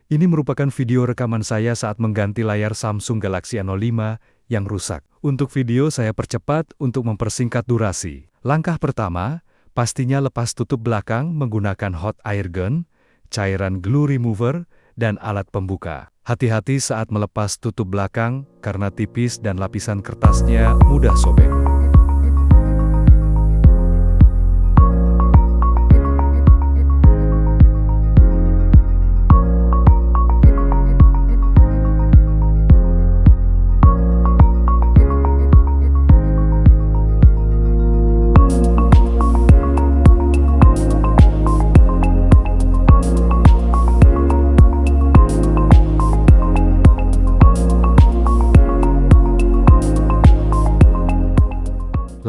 Ini merupakan video rekaman saya saat mengganti layar Samsung Galaxy A05 yang rusak. Untuk video saya percepat untuk mempersingkat durasi. Langkah pertama, pastinya lepas tutup belakang menggunakan hot air gun, cairan glue remover, dan alat pembuka. Hati-hati saat melepas tutup belakang karena tipis dan lapisan kertasnya mudah sobek.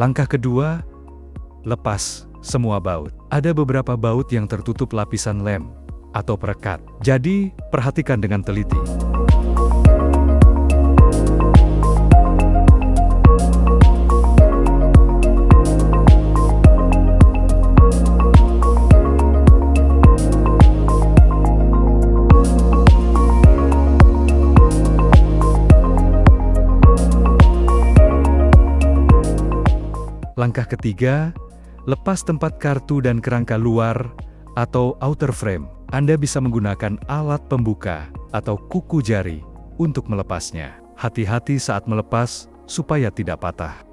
Langkah kedua, lepas semua baut. Ada beberapa baut yang tertutup lapisan lem atau perekat. Jadi, perhatikan dengan teliti. Langkah ketiga, lepas tempat kartu dan kerangka luar atau outer frame. Anda bisa menggunakan alat pembuka atau kuku jari untuk melepasnya. Hati-hati saat melepas supaya tidak patah.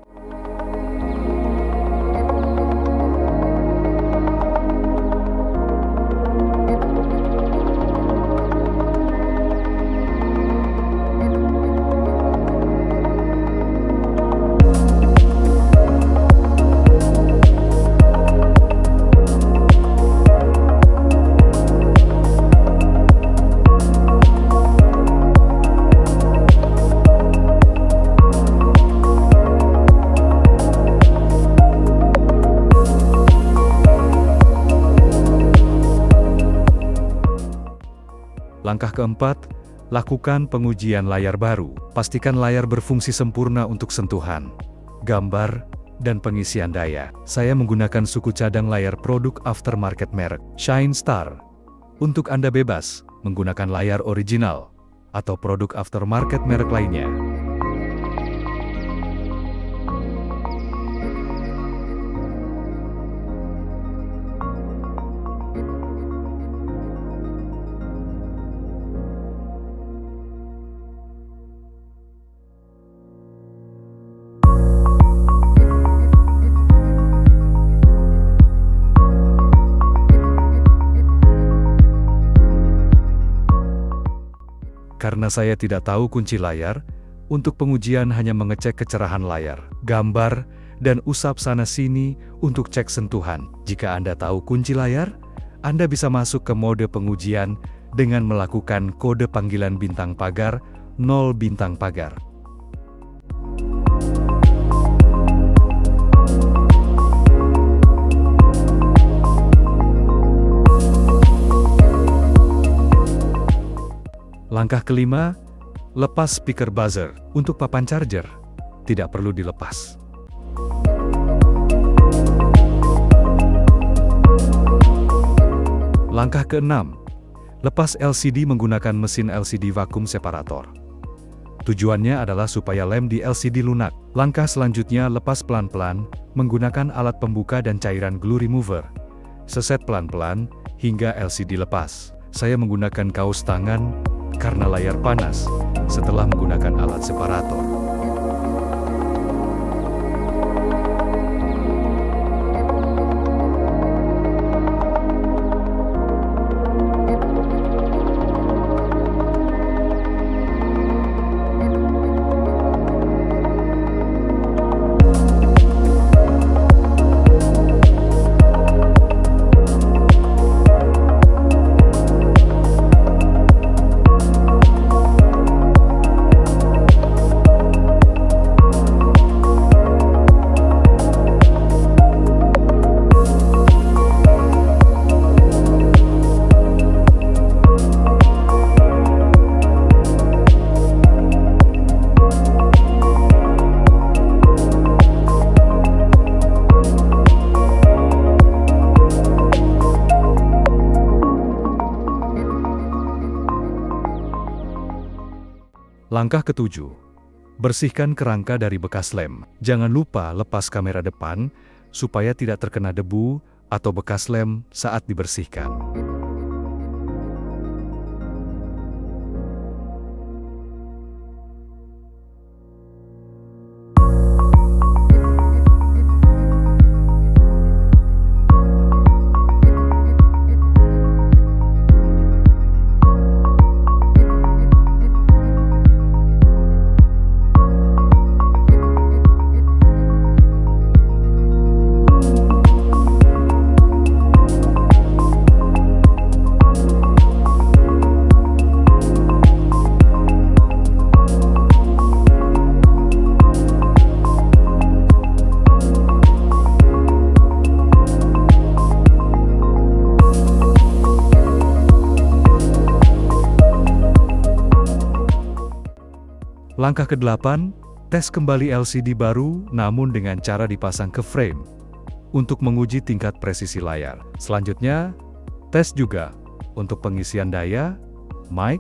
Langkah keempat, lakukan pengujian layar baru. Pastikan layar berfungsi sempurna untuk sentuhan, gambar, dan pengisian daya. Saya menggunakan suku cadang layar produk aftermarket merek Shine Star. Untuk Anda bebas menggunakan layar original atau produk aftermarket merek lainnya. Karena saya tidak tahu kunci layar, untuk pengujian hanya mengecek kecerahan layar, gambar, dan usap sana-sini untuk cek sentuhan. Jika Anda tahu kunci layar, Anda bisa masuk ke mode pengujian dengan melakukan kode panggilan bintang pagar 0 bintang pagar. Langkah kelima, lepas speaker buzzer. Untuk papan charger, tidak perlu dilepas. Langkah keenam, lepas LCD menggunakan mesin LCD vacuum separator. Tujuannya adalah supaya lem di LCD lunak. Langkah selanjutnya, lepas pelan-pelan menggunakan alat pembuka dan cairan glue remover. Seset pelan-pelan hingga LCD lepas. Saya menggunakan kaos tangan karena layar panas setelah menggunakan alat separator. Langkah ketujuh, bersihkan kerangka dari bekas lem. Jangan lupa lepas kamera depan supaya tidak terkena debu atau bekas lem saat dibersihkan. Langkah ke-8, tes kembali LCD baru namun dengan cara dipasang ke frame untuk menguji tingkat presisi layar. Selanjutnya, tes juga untuk pengisian daya, mic,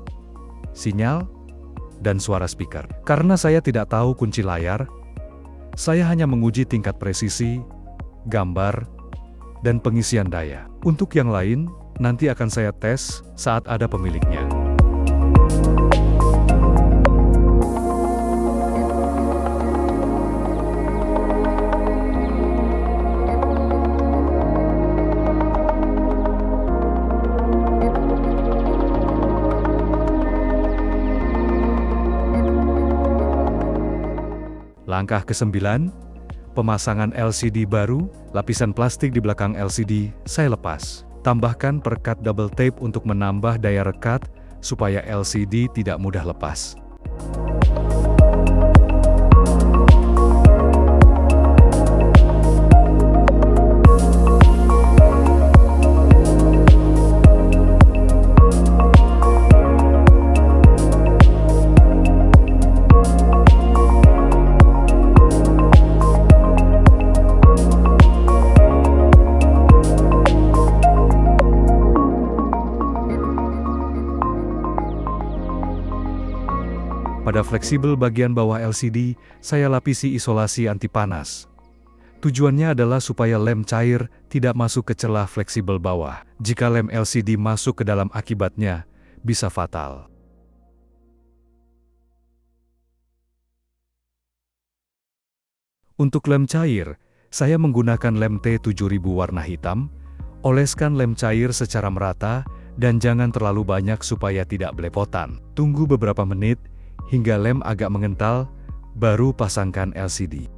sinyal, dan suara speaker. Karena saya tidak tahu kunci layar, saya hanya menguji tingkat presisi, gambar, dan pengisian daya. Untuk yang lain, nanti akan saya tes saat ada pemiliknya. Langkah ke-9, pemasangan LCD baru, lapisan plastik di belakang LCD, saya lepas. Tambahkan perekat double tape untuk menambah daya rekat, supaya LCD tidak mudah lepas. Pada fleksibel bagian bawah LCD, saya lapisi isolasi anti panas. Tujuannya adalah supaya lem cair tidak masuk ke celah fleksibel bawah. Jika lem LCD masuk ke dalam akibatnya, bisa fatal. Untuk lem cair, saya menggunakan lem T7000 warna hitam. Oleskan lem cair secara merata, dan jangan terlalu banyak supaya tidak belepotan. Tunggu beberapa menit, hingga lem agak mengental, baru pasangkan LCD.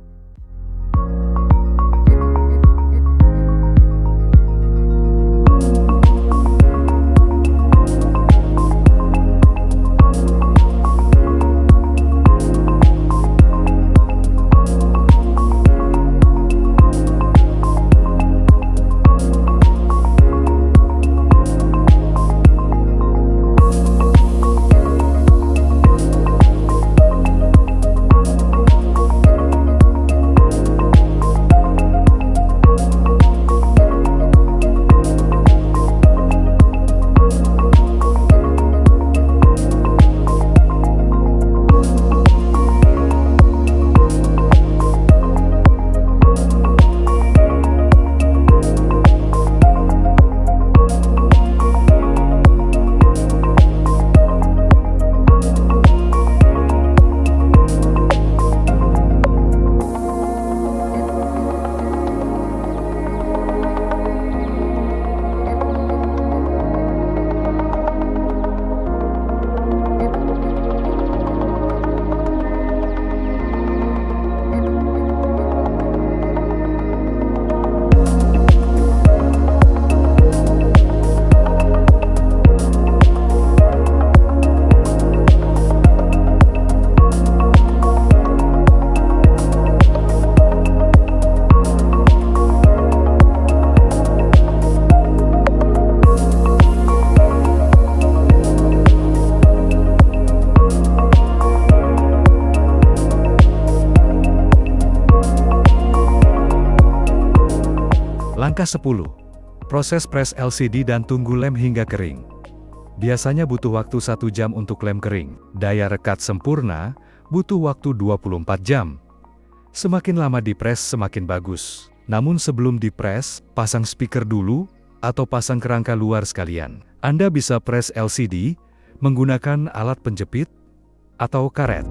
Langkah 10. Proses pres LCD dan tunggu lem hingga kering. biasanya butuh waktu 1 jam untuk lem kering. Daya rekat sempurna, butuh waktu 24 jam. Semakin lama dipres semakin bagus. Namun sebelum dipres, pasang speaker dulu, atau pasang kerangka luar sekalian. Anda bisa pres LCD, menggunakan alat penjepit, atau karet.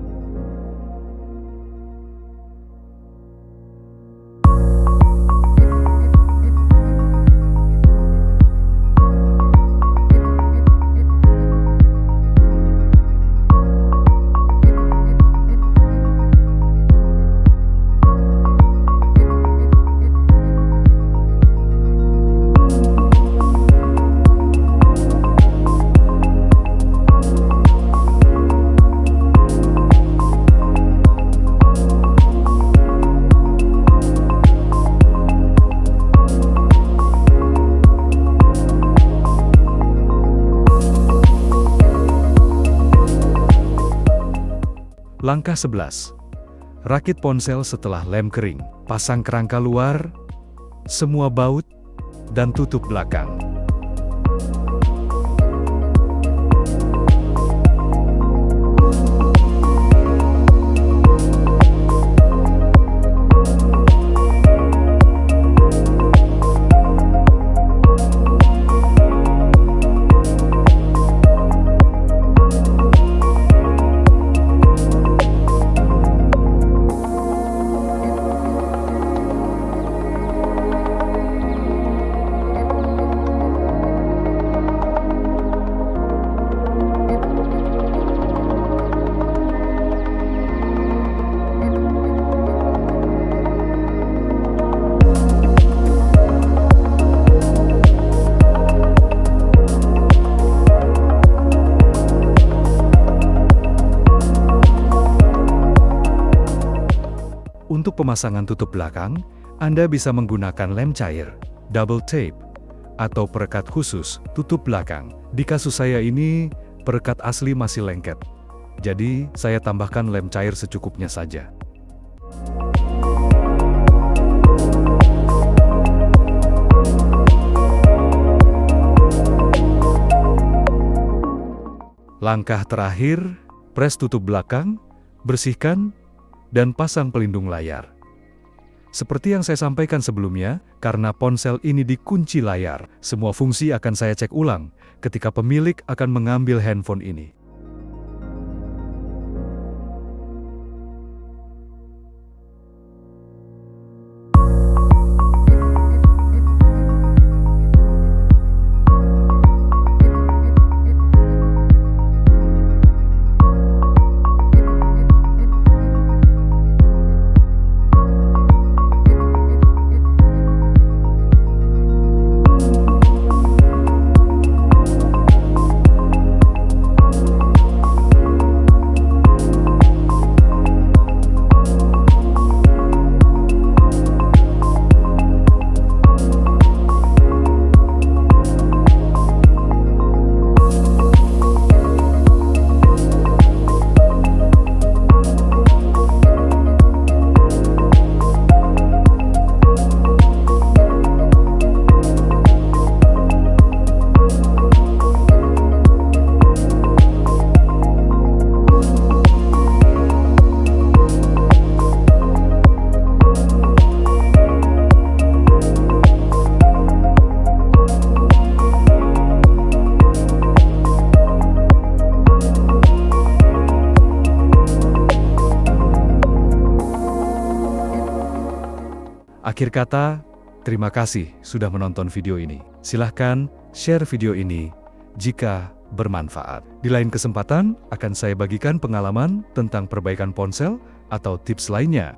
Langkah 11. Rakit ponsel setelah lem kering. Pasang kerangka luar, semua baut, dan tutup belakang. Untuk pemasangan tutup belakang, Anda bisa menggunakan lem cair, double tape, atau perekat khusus tutup belakang. Di kasus saya ini, perekat asli masih lengket. Jadi, saya tambahkan lem cair secukupnya saja. Langkah terakhir, pres tutup belakang, bersihkan, dan pasang pelindung layar. Seperti yang saya sampaikan sebelumnya, karena ponsel ini dikunci layar, semua fungsi akan saya cek ulang ketika pemilik akan mengambil handphone ini. Akhir kata, terima kasih sudah menonton video ini. Silahkan share video ini jika bermanfaat. Di lain kesempatan, akan saya bagikan pengalaman tentang perbaikan ponsel atau tips lainnya.